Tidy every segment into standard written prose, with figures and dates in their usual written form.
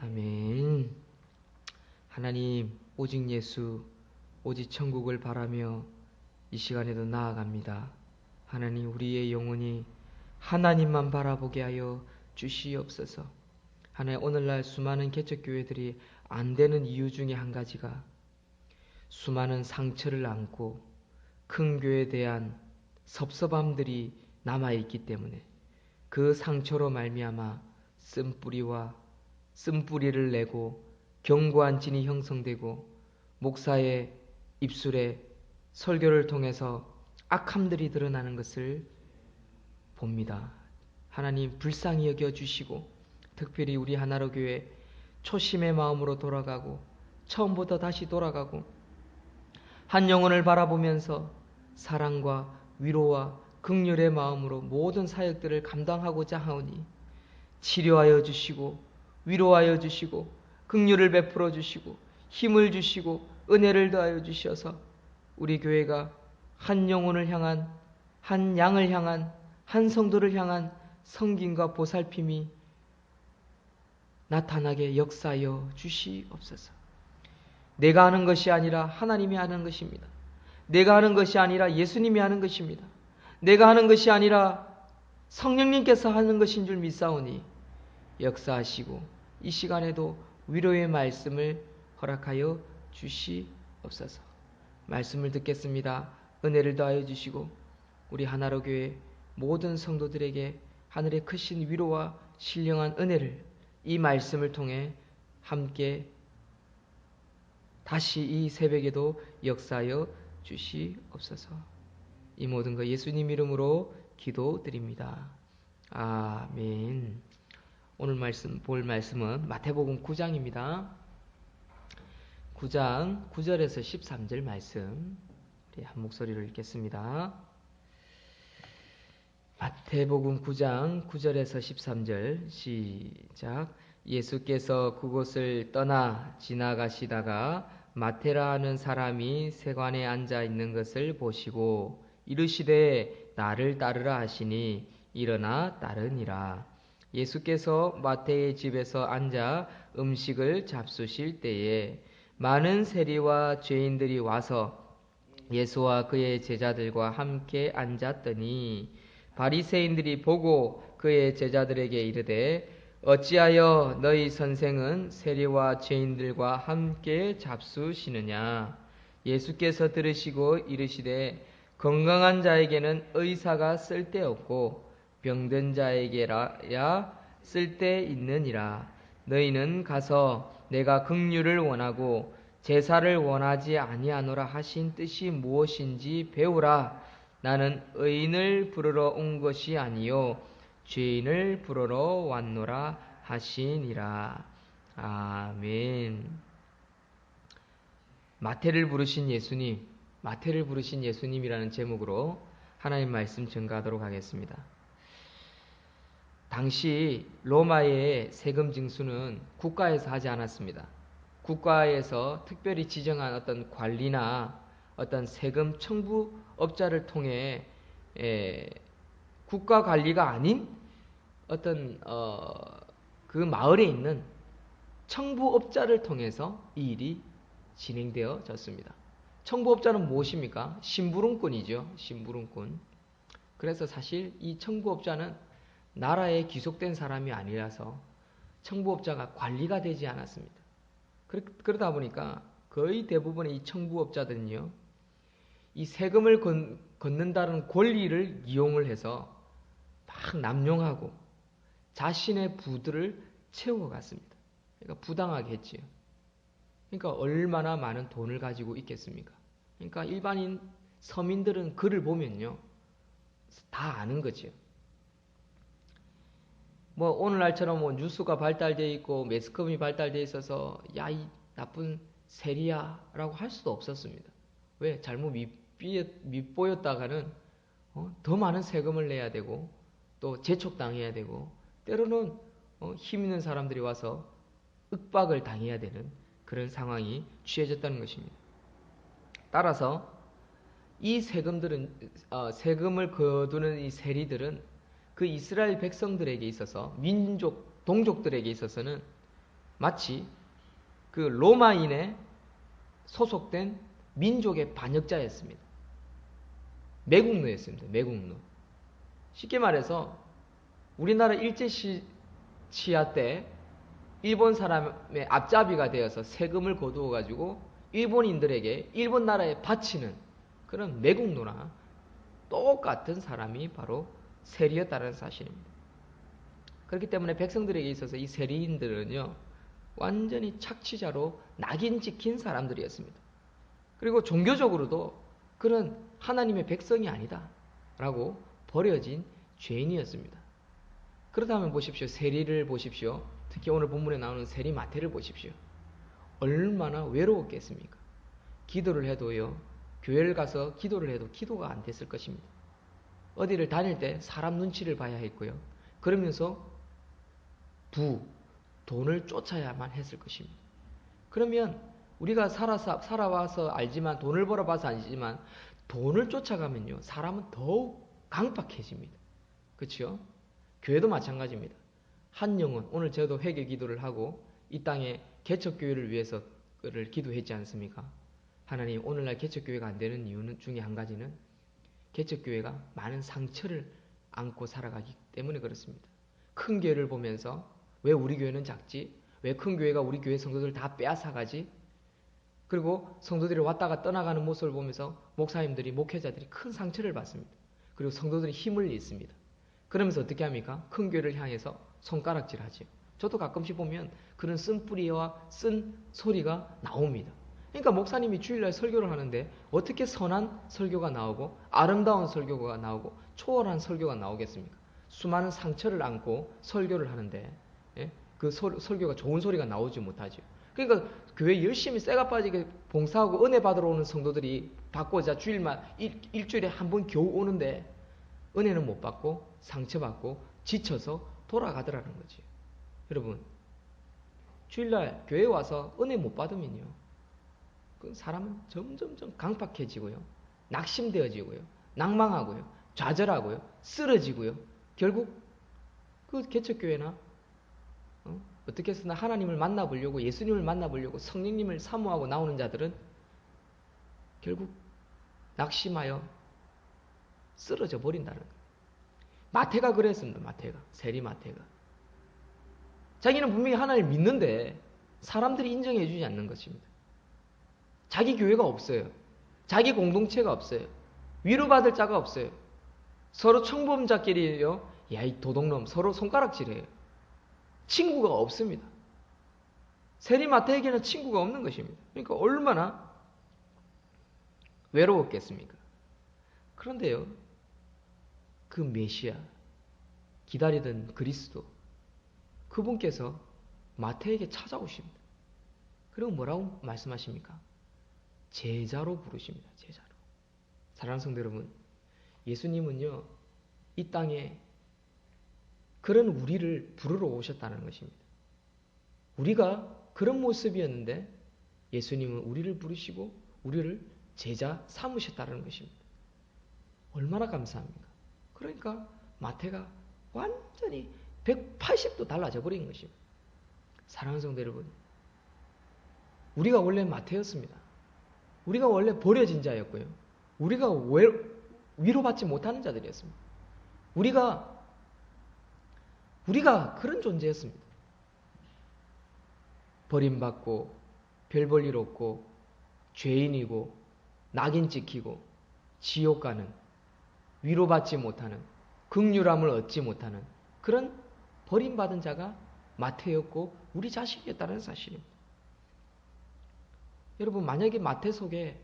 아멘. 하나님, 오직 예수, 오직 천국을 바라며 이 시간에도 나아갑니다. 하나님, 우리의 영혼이 하나님만 바라보게 하여 주시옵소서. 하나님, 오늘날 수많은 개척교회들이 안 되는 이유 중에 한 가지가 수많은 상처를 안고 큰 교회에 대한 섭섭함들이 남아있기 때문에 그 상처로 말미암아 쓴뿌리를 내고 견고한 진이 형성되고 목사의 입술에 설교를 통해서 악함들이 드러나는 것을 봅니다. 하나님, 불쌍히 여겨주시고 특별히 우리 하나로 교회 초심의 마음으로 돌아가고 처음부터 다시 돌아가고 한 영혼을 바라보면서 사랑과 위로와 긍휼의 마음으로 모든 사역들을 감당하고자 하오니 치료하여 주시고 위로하여 주시고 긍휼을 베풀어 주시고 힘을 주시고 은혜를 더하여 주셔서 우리 교회가 한 영혼을 향한, 한 양을 향한, 한 성도를 향한 섬김과 보살핌이 나타나게 역사하여 주시옵소서. 내가 하는 것이 아니라 하나님이 하는 것입니다. 내가 하는 것이 아니라 예수님이 하는 것입니다. 내가 하는 것이 아니라 성령님께서 하는 것인 줄 믿사오니 역사하시고 이 시간에도 위로의 말씀을 허락하여 주시옵소서. 말씀을 듣겠습니다. 은혜를 더하여 주시고 우리 하나로 교회 모든 성도들에게 하늘의 크신 위로와 신령한 은혜를 이 말씀을 통해 함께 다시 이 새벽에도 역사하여 주시옵소서. 이 모든 것 예수님 이름으로 기도드립니다. 아멘. 오늘 볼 말씀은 마태복음 9장입니다. 9장 9절에서 13절 말씀 우리 한 목소리로 읽겠습니다. 마태복음 9장 9절에서 13절 시작. 예수께서 그곳을 떠나 지나가시다가 마태라 하는 사람이 세관에 앉아 있는 것을 보시고 이르시되 나를 따르라 하시니 일어나 따르니라. 예수께서 마태의 집에서 앉아 음식을 잡수실 때에 많은 세리와 죄인들이 와서 예수와 그의 제자들과 함께 앉았더니 바리새인들이 보고 그의 제자들에게 이르되 어찌하여 너희 선생은 세리와 죄인들과 함께 잡수시느냐. 예수께서 들으시고 이르시되 건강한 자에게는 의사가 쓸데없고 병든 자에게라야 쓸데있느니라. 너희는 가서 내가 긍휼을 원하고 제사를 원하지 아니하노라 하신 뜻이 무엇인지 배우라. 나는 의인을 부르러 온 것이 아니요 죄인을 부르러 왔노라 하시니라. 아멘. 마태를 부르신 예수님이라는 제목으로 하나님 말씀 증거하도록 하겠습니다. 당시 로마의 세금 징수는 국가에서 하지 않았습니다. 국가에서 특별히 지정한 어떤 관리나 어떤 세금 청부업자를 통해 국가 관리가 아닌 어떤 그 마을에 있는 청부업자를 통해서 이 일이 진행되어졌습니다. 청부업자는 무엇입니까? 심부름꾼이죠. 심부름꾼. 그래서 사실 이 청부업자는 나라에 귀속된 사람이 아니라서 청부업자가 관리가 되지 않았습니다. 그러다 보니까 거의 대부분의 이 청부업자들은요, 이 세금을 걷는다는 권리를 이용을 해서 막 남용하고 자신의 부들을 채워갔습니다. 그러니까 부당하게 했지요. 그러니까 얼마나 많은 돈을 가지고 있겠습니까? 그러니까 일반인 서민들은 글을 보면요, 다 아는 거죠. 뭐 오늘날처럼 뭐 뉴스가 발달되어 있고 매스컴이 발달되어 있어서 야, 이 나쁜 세리야라고 할 수도 없었습니다. 왜? 잘못 밉보였다가는 더 많은 세금을 내야 되고 또 재촉당해야 되고 때로는 힘 있는 사람들이 와서 윽박을 당해야 되는 그런 상황이 취해졌다는 것입니다. 따라서 이 세금을 거두는 이 세리들은 그 이스라엘 백성들에게 있어서 동족들에게 있어서는 마치 그 로마인에 소속된 민족의 반역자였습니다. 매국노였습니다. 매국노. 쉽게 말해서 우리나라 일제시야 때 일본 사람의 앞잡이가 되어서 세금을 거두어 가지고 일본인들에게 일본 나라에 바치는 그런 매국노나 똑같은 사람이 바로 세리였다는 사실입니다. 그렇기 때문에 백성들에게 있어서 이 세리인들은요, 완전히 착취자로 낙인 찍힌 사람들이었습니다. 그리고 종교적으로도 그는 하나님의 백성이 아니다 라고 버려진 죄인이었습니다. 그렇다면 보십시오. 세리를 보십시오. 특히 오늘 본문에 나오는 세리 마태를 보십시오. 얼마나 외로웠겠습니까? 기도를 해도요, 교회를 가서 기도를 해도 기도가 안 됐을 것입니다. 어디를 다닐 때 사람 눈치를 봐야 했고요. 그러면서 돈을 쫓아야만 했을 것입니다. 그러면 우리가 살아와서 알지만, 돈을 벌어봐서 알지만, 돈을 쫓아가면요, 사람은 더욱 강박해집니다. 그렇죠? 교회도 마찬가지입니다. 한 영혼, 오늘 저도 회개 기도를 하고 이 땅에 개척교회를 위해서 기도했지 않습니까? 하나님, 오늘날 개척교회가 안 되는 이유는 중에 한 가지는 개척교회가 많은 상처를 안고 살아가기 때문에 그렇습니다. 큰 교회를 보면서 왜 우리 교회는 작지? 왜 큰 교회가 우리 교회 성도들 다 빼앗아가지? 그리고 성도들이 왔다가 떠나가는 모습을 보면서 목사님들이, 목회자들이 큰 상처를 받습니다. 그리고 성도들이 힘을 잃습니다. 그러면서 어떻게 합니까? 큰 교회를 향해서 손가락질하죠. 저도 가끔씩 보면 그런 쓴뿌리와 쓴 소리가 나옵니다. 그러니까 목사님이 주일날 설교를 하는데 어떻게 선한 설교가 나오고 아름다운 설교가 나오고 초월한 설교가 나오겠습니까? 수많은 상처를 안고 설교를 하는데 그 설교가 좋은 소리가 나오지 못하죠. 그러니까 교회 열심히 쇠가 빠지게 봉사하고 은혜 받으러 오는 성도들이 받고자 일주일에 한 번 겨우 오는데 은혜는 못 받고 상처받고 지쳐서 돌아가더라는 거지. 여러분, 주일날 교회에 와서 은혜 못 받으면요, 그 사람은 점점점 강팍해지고요, 낙심되어지고요, 낭망하고요, 좌절하고요, 쓰러지고요, 결국 그 개척교회나 어떻게 해서나 하나님을 만나보려고, 예수님을 만나보려고 성령님을 사모하고 나오는 자들은 결국 낙심하여 쓰러져 버린다는 거예요. 마태가 그랬습니다. 마태가, 세리 마태가. 자기는 분명히 하나님을 믿는데 사람들이 인정해 주지 않는 것입니다. 자기 교회가 없어요. 자기 공동체가 없어요. 위로받을 자가 없어요. 서로 청범자끼리요, 야, 이 도둑놈, 서로 손가락질해요. 친구가 없습니다. 세리 마태에게는 친구가 없는 것입니다. 그러니까 얼마나 외로웠겠습니까? 그런데요, 그 메시아, 기다리던 그리스도, 그분께서 마태에게 찾아오십니다. 그리고 뭐라고 말씀하십니까? 제자로 부르십니다. 제자로. 사랑하는 성도 여러분, 예수님은요, 이 땅에 그런 우리를 부르러 오셨다는 것입니다. 우리가 그런 모습이었는데 예수님은 우리를 부르시고 우리를 제자 삼으셨다는 것입니다. 얼마나 감사합니까? 그러니까 마태가 완전히 180도 달라져 버린 것입니다. 사랑하는 성도 여러분, 우리가 원래 마태였습니다. 우리가 원래 버려진 자였고요, 우리가 위로받지 못하는 자들이었습니다. 우리가 그런 존재였습니다. 버림받고 별 볼 일 없고 죄인이고 낙인 찍히고 지옥 가는, 위로받지 못하는, 긍휼함을 얻지 못하는 그런 버림받은 자가 마태였고 우리 자신이었다는 사실입니다. 여러분, 만약에 마태 속에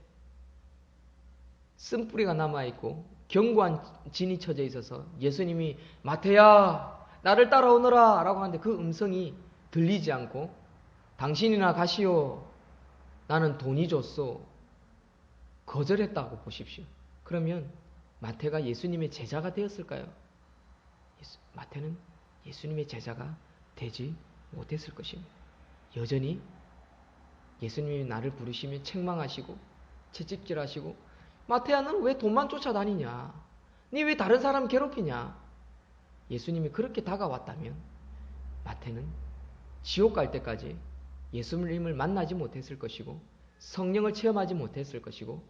쓴뿌리가 남아있고 견고한 진이 쳐져 있어서 예수님이 마태야 나를 따라오너라 라고 하는데 그 음성이 들리지 않고 당신이나 가시오, 나는 돈이 줬소, 거절했다고 보십시오. 그러면 마태가 예수님의 제자가 되었을까요? 마태는 예수님의 제자가 되지 못했을 것입니다. 여전히 예수님이 나를 부르시면 책망하시고 채찍질하시고, 마태야 너는 왜 돈만 쫓아다니냐, 니 왜 다른 사람 괴롭히냐. 예수님이 그렇게 다가왔다면 마태는 지옥 갈 때까지 예수님을 만나지 못했을 것이고 성령을 체험하지 못했을 것이고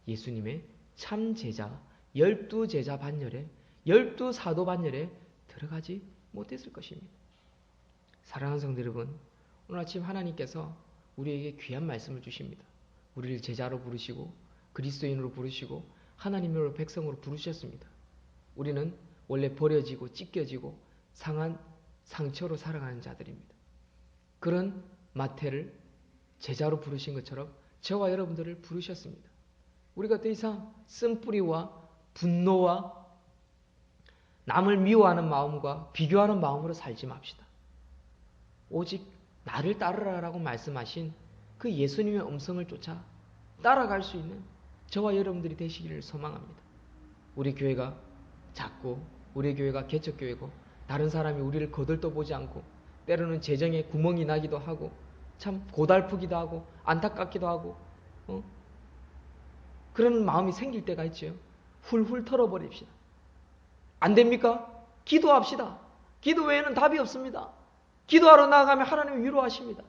예수님의 참 제자 12제자 반열에 12사도 반열에 들어가지 못했을 것입니다. 사랑하는 성도 여러분, 오늘 아침 하나님께서 우리에게 귀한 말씀을 주십니다. 우리를 제자로 부르시고 그리스도인으로 부르시고 하나님으로 백성으로 부르셨습니다. 우리는 원래 버려지고 찢겨지고 상한 상처로 살아가는 자들입니다. 그런 마태를 제자로 부르신 것처럼 저와 여러분들을 부르셨습니다. 우리가 더 이상 쓴뿌리와 분노와 남을 미워하는 마음과 비교하는 마음으로 살지 맙시다. 오직 나를 따르라라고 말씀하신 그 예수님의 음성을 쫓아 따라갈 수 있는 저와 여러분들이 되시기를 소망합니다. 우리 교회가 작고 우리 교회가 개척교회고 다른 사람이 우리를 거들떠보지 않고 때로는 재정에 구멍이 나기도 하고 참 고달프기도 하고 안타깝기도 하고 그런 마음이 생길 때가 있죠. 훌훌 털어버립시다. 안 됩니까? 기도합시다. 기도 외에는 답이 없습니다. 기도하러 나가면 하나님이 위로하십니다.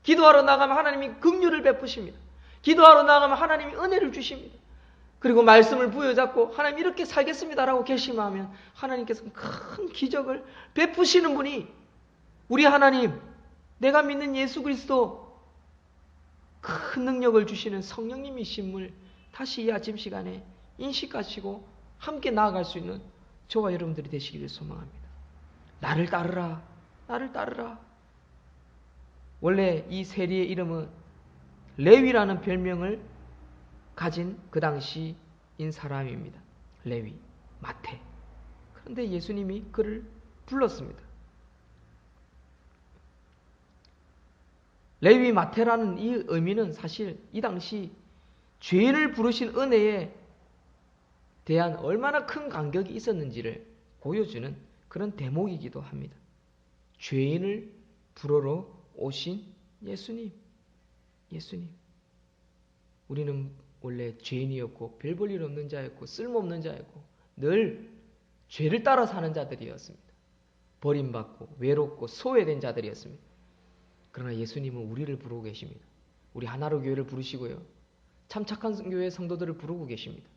기도하러 나가면 하나님이 긍휼을 베푸십니다. 기도하러 나가면 하나님이 은혜를 주십니다. 그리고 말씀을 부여잡고 하나님 이렇게 살겠습니다라고 결심하면 하나님께서 큰 기적을 베푸시는 분이 우리 하나님, 내가 믿는 예수 그리스도 큰 능력을 주시는 성령님이심을 다시 이 아침 시간에 인식하시고 함께 나아갈 수 있는 저와 여러분들이 되시기를 소망합니다. 나를 따르라, 나를 따르라. 원래 이 세리의 이름은 레위라는 별명을 가진 그 당시인 사람입니다. 레위, 마태. 그런데 예수님이 그를 불렀습니다. 레위 마태라는 이 의미는 사실 이 당시 죄인을 부르신 은혜에 대한 얼마나 큰 간격이 있었는지를 보여주는 그런 대목이기도 합니다. 죄인을 부르러 오신 예수님. 우리는 원래 죄인이었고 별 볼 일 없는 자였고 쓸모없는 자였고 늘 죄를 따라 사는 자들이었습니다. 버림받고 외롭고 소외된 자들이었습니다. 그러나 예수님은 우리를 부르고 계십니다. 우리 하나로 교회를 부르시고요. 참 착한 교회 성도들을 부르고 계십니다.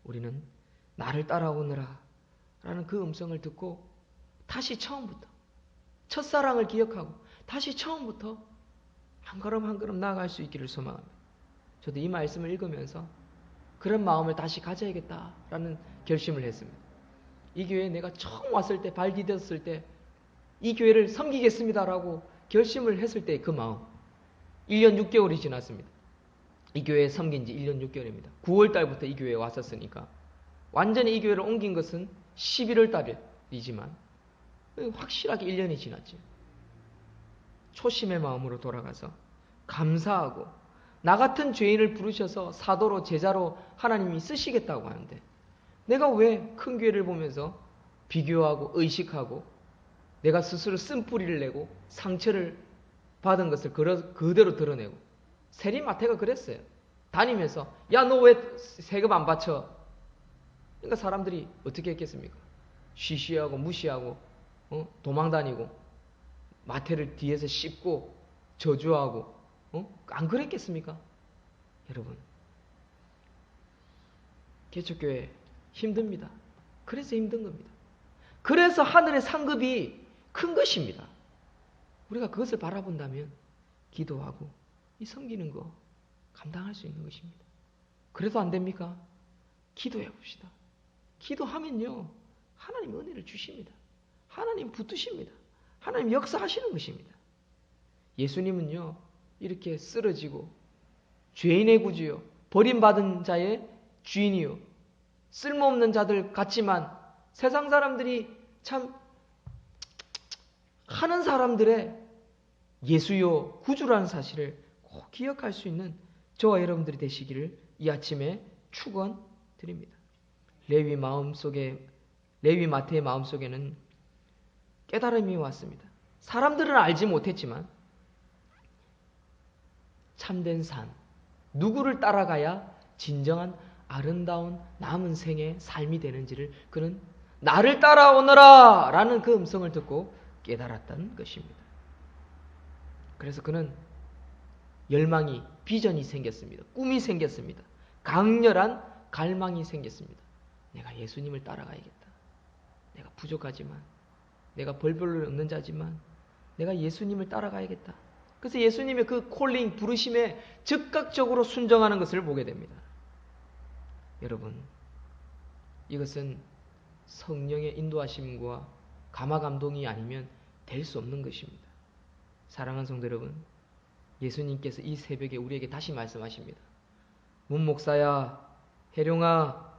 우리는 나를 따라오느라 라는 그 음성을 듣고 다시 처음부터 첫사랑을 기억하고 다시 처음부터 한 걸음 한 걸음 나아갈 수 있기를 소망합니다. 저도 이 말씀을 읽으면서 그런 마음을 다시 가져야겠다라는 결심을 했습니다. 이 교회에 내가 처음 왔을 때 발 디뎠을 때 이 교회를 섬기겠습니다라고 결심을 했을 때 그 마음 1년 6개월이 지났습니다. 이 교회에 섬긴 지 1년 6개월입니다. 9월 달부터 이 교회에 왔었으니까 완전히 이 교회를 옮긴 것은 11월 달이지만 확실하게 1년이 지났죠. 초심의 마음으로 돌아가서 감사하고 나 같은 죄인을 부르셔서 사도로 제자로 하나님이 쓰시겠다고 하는데 내가 왜 큰 교회를 보면서 비교하고 의식하고 내가 스스로 쓴뿌리를 내고 상처를 받은 것을 그대로 드러내고 세리 마태가 그랬어요. 다니면서 야 너 왜 세금 안 바쳐? 그러니까 사람들이 어떻게 했겠습니까? 쉬쉬하고 무시하고 도망다니고 마태를 뒤에서 씹고 저주하고 안 그랬겠습니까? 여러분 개척교회 힘듭니다. 그래서 힘든 겁니다. 그래서 하늘의 상급이 큰 것입니다. 우리가 그것을 바라본다면 기도하고 이 섬기는 거 감당할 수 있는 것입니다. 그래도 안 됩니까? 기도해 봅시다. 기도하면요 하나님 은혜를 주십니다. 하나님 붙드십니다. 하나님 역사하시는 것입니다. 예수님은요 이렇게 쓰러지고 죄인의 구주요 버림받은 자의 주인이요 쓸모없는 자들 같지만 세상 사람들이 참 하는 사람들의 예수요 구주라는 사실을 꼭 기억할 수 있는 저와 여러분들이 되시기를 이 아침에 축원드립니다. 레위 마태의 마음속에는 깨달음이 왔습니다. 사람들은 알지 못했지만 참된 삶, 누구를 따라가야 진정한 아름다운 남은 생의 삶이 되는지를 그는 나를 따라오너라 라는 그 음성을 듣고 깨달았다는 것입니다. 그래서 그는 열망이, 비전이 생겼습니다. 꿈이 생겼습니다. 강렬한 갈망이 생겼습니다. 내가 예수님을 따라가야겠다. 내가 부족하지만, 내가 벌벌을 얻는 자지만 내가 예수님을 따라가야겠다. 그래서 예수님의 그 콜링, 부르심에 즉각적으로 순종하는 것을 보게 됩니다. 여러분, 이것은 성령의 인도하심과 감화감동이 아니면 될 수 없는 것입니다. 사랑하는 성도 여러분, 예수님께서 이 새벽에 우리에게 다시 말씀하십니다. 문목사야, 해룡아,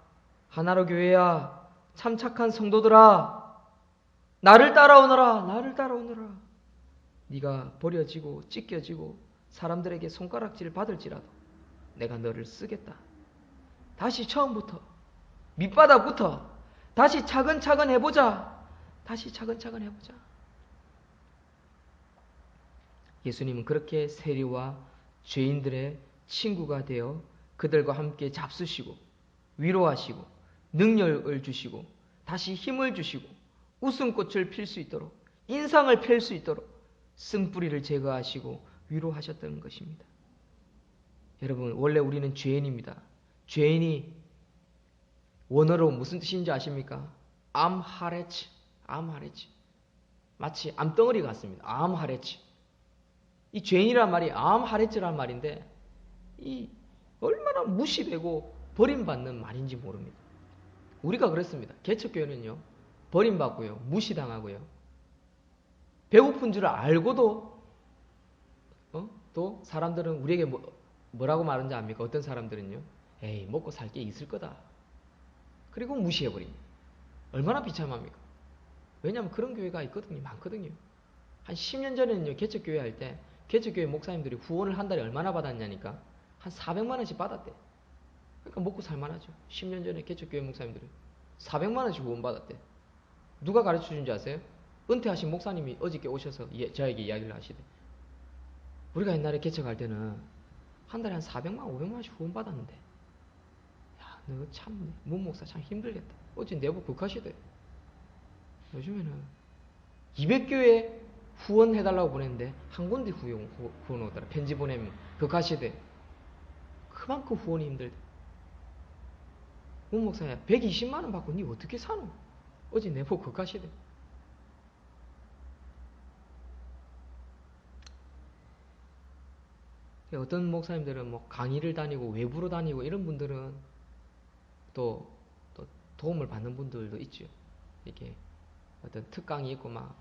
하나로 교회야, 참 착한 성도들아, 나를 따라오너라, 나를 따라오너라. 네가 버려지고 찢겨지고 사람들에게 손가락질을 받을지라도 내가 너를 쓰겠다. 다시 처음부터, 밑바닥부터 다시 차근차근 해보자. 다시 차근차근 해보자. 예수님은 그렇게 세리와 죄인들의 친구가 되어 그들과 함께 잡수시고 위로하시고 능력을 주시고 다시 힘을 주시고 웃음꽃을 필 수 있도록 인상을 펼 수 있도록 쓴뿌리를 제거하시고 위로하셨던 것입니다. 여러분, 원래 우리는 죄인입니다. 죄인이 원어로 무슨 뜻인지 아십니까? 암하레치, 암하레치. 마치 암덩어리 같습니다. 암하레치. 이 죄인이란 말이 암하레치란 말인데 이 얼마나 무시되고 버림받는 말인지 모릅니다. 우리가 그렇습니다. 개척교회는요, 버림받고요, 무시당하고요, 배고픈 줄 알고도 또 사람들은 우리에게 뭐라고 말하는지 압니까? 어떤 사람들은요, 에이, 먹고 살 게 있을 거다. 그리고 무시해버립니다. 얼마나 비참합니까? 왜냐하면 그런 교회가 있거든요. 많거든요. 한 10년 전에는요, 개척교회 할 때 개척교회 목사님들이 후원을 한 달에 얼마나 받았냐니까 한 400만 원씩 받았대. 그러니까 먹고 살만하죠. 10년 전에 개척교회 목사님들이 400만 원씩 후원 받았대. 누가 가르쳐준지 아세요? 은퇴하신 목사님이 어저께 오셔서 저에게 이야기를 하시대. 우리가 옛날에 개척할 때는 한 달에 한 400만, 500만 원씩 후원 받았는데, 야, 너 참, 문 목사 참 힘들겠다. 어제 내부 극하시대. 요즘에는 200교회 후원해달라고 보냈는데 한 군데 후원 오더라. 편지 보내면 극하시대. 그만큼 후원이 힘들대. 문 목사야, 120만 원 받고 니 어떻게 사노? 어제 내부 극하시대. 어떤 목사님들은 뭐 강의를 다니고 외부로 다니고 이런 분들은 또 도움을 받는 분들도 있죠. 이렇게 어떤 특강이 있고 막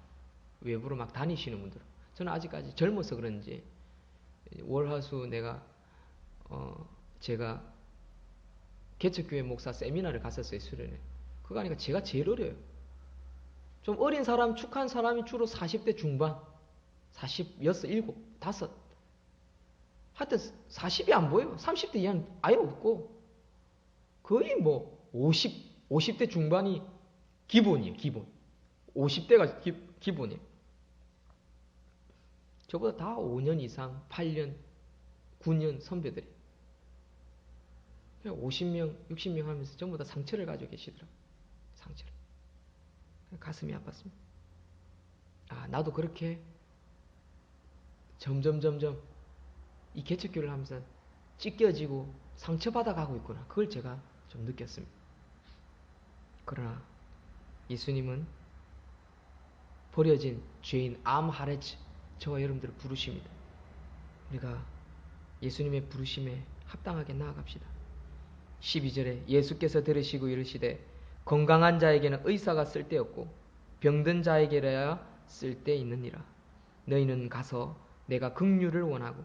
외부로 막 다니시는 분들. 저는 아직까지 젊어서 그런지 월화수 제가 개척교회 목사 세미나를 갔었어요. 수련회. 그거 하니까 제가 제일 어려요. 좀 어린 사람, 축한 사람이 주로 40대 중반, 46, 7, 5. 하여튼 40이 안 보여요. 30대 이하는 아예 없고 거의 뭐 50대 중반이 기본이에요. 기본. 50대가 기본이에요. 저보다 다 5년 이상, 8년, 9년 선배들이에요. 50명, 60명 하면서 전부 다 상처를 가지고 계시더라고요. 상처를. 가슴이 아팠습니다. 아, 나도 그렇게 점점 이 개척교를 하면서 찢겨지고 상처받아가고 있구나. 그걸 제가 좀 느꼈습니다. 그러나 예수님은 버려진 죄인 암하레츠, 저와 여러분들을 부르십니다. 우리가 예수님의 부르심에 합당하게 나아갑시다. 12절에 예수께서 들으시고 이르시되 건강한 자에게는 의사가 쓸데없고 병든 자에게라야 쓸데있느니라. 너희는 가서 내가 긍휼을 원하고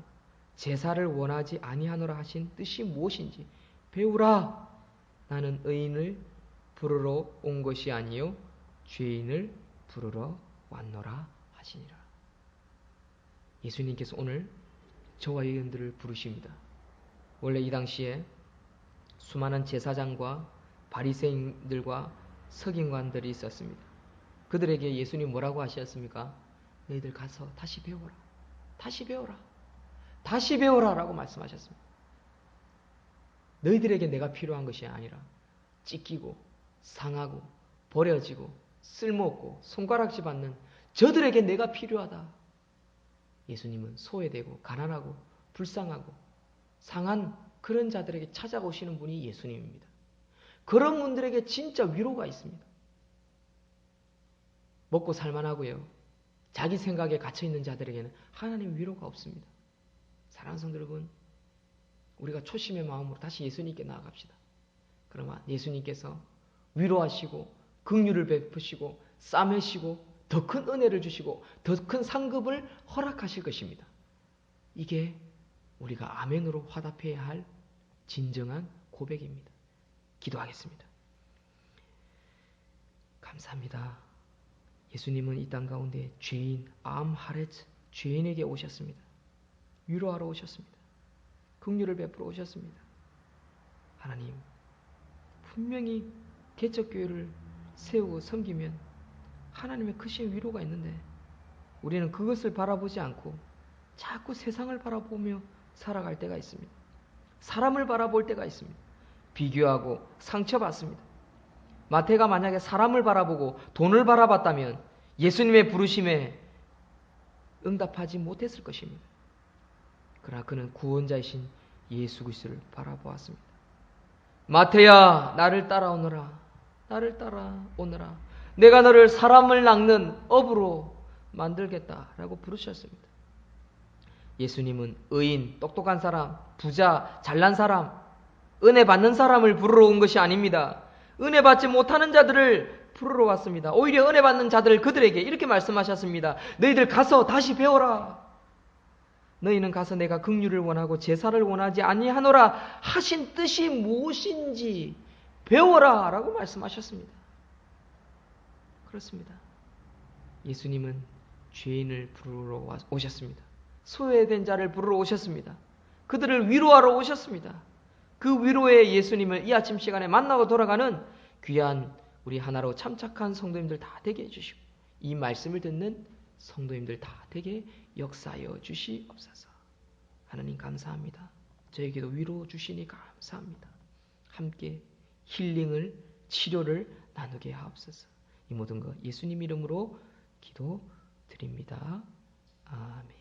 제사를 원하지 아니하노라 하신 뜻이 무엇인지 배우라. 나는 의인을 부르러 온 것이 아니요 죄인을 부르러 왔노라 하시니라. 예수님께서 오늘 저와 여러분들을 부르십니다. 원래 이 당시에 수많은 제사장과 바리새인들과 서기관들이 있었습니다. 그들에게 예수님 뭐라고 하셨습니까? 너희들 가서 다시 배워라. 다시 배워라. 다시 배워라 라고 말씀하셨습니다. 너희들에게 내가 필요한 것이 아니라 찢기고 상하고 버려지고 쓸모없고 손가락질 받는 저들에게 내가 필요하다. 예수님은 소외되고 가난하고 불쌍하고 상한 그런 자들에게 찾아오시는 분이 예수님입니다. 그런 분들에게 진짜 위로가 있습니다. 먹고 살만하고요. 자기 생각에 갇혀있는 자들에게는 하나님 위로가 없습니다. 사랑하는 성도 여러분, 우리가 초심의 마음으로 다시 예수님께 나아갑시다. 그러면 예수님께서 위로하시고 긍휼을 베푸시고 싸매시고 더 큰 은혜를 주시고 더 큰 상급을 허락하실 것입니다. 이게 우리가 아멘으로 화답해야 할 진정한 고백입니다. 기도하겠습니다. 감사합니다. 예수님은 이 땅 가운데 죄인 암하렛 죄인에게 오셨습니다. 위로하러 오셨습니다. 긍휼을 베풀어 오셨습니다. 하나님, 분명히 개척교회를 세우고 섬기면 하나님의 크신 위로가 있는데 우리는 그것을 바라보지 않고 자꾸 세상을 바라보며 살아갈 때가 있습니다. 사람을 바라볼 때가 있습니다. 비교하고 상처받습니다. 마태가 만약에 사람을 바라보고 돈을 바라봤다면 예수님의 부르심에 응답하지 못했을 것입니다. 그러나 그는 구원자이신 예수 그리스도를 바라보았습니다. 마태야, 나를 따라오너라. 나를 따라오너라. 내가 너를 사람을 낚는 업으로 만들겠다라고 부르셨습니다. 예수님은 의인, 똑똑한 사람, 부자, 잘난 사람, 은혜 받는 사람을 부르러 온 것이 아닙니다. 은혜 받지 못하는 자들을 부르러 왔습니다. 오히려 은혜 받는 자들 그들에게 이렇게 말씀하셨습니다. 너희들 가서 다시 배워라. 너희는 가서 내가 긍휼을 원하고 제사를 원하지 아니하노라 하신 뜻이 무엇인지 배워라 라고 말씀하셨습니다. 그렇습니다. 예수님은 죄인을 부르러 오셨습니다. 소외된 자를 부르러 오셨습니다. 그들을 위로하러 오셨습니다. 그 위로의 예수님을 이 아침 시간에 만나고 돌아가는 귀한 우리 하나로 참착한 성도님들 다 되게 해주시고 이 말씀을 듣는 성도님들 다 되게 역사하여 주시옵소서. 하나님 감사합니다. 저에게도 위로 주시니 감사합니다. 함께 힐링을 치료를 나누게 하옵소서. 이 모든 것 예수님 이름으로 기도드립니다. 아멘.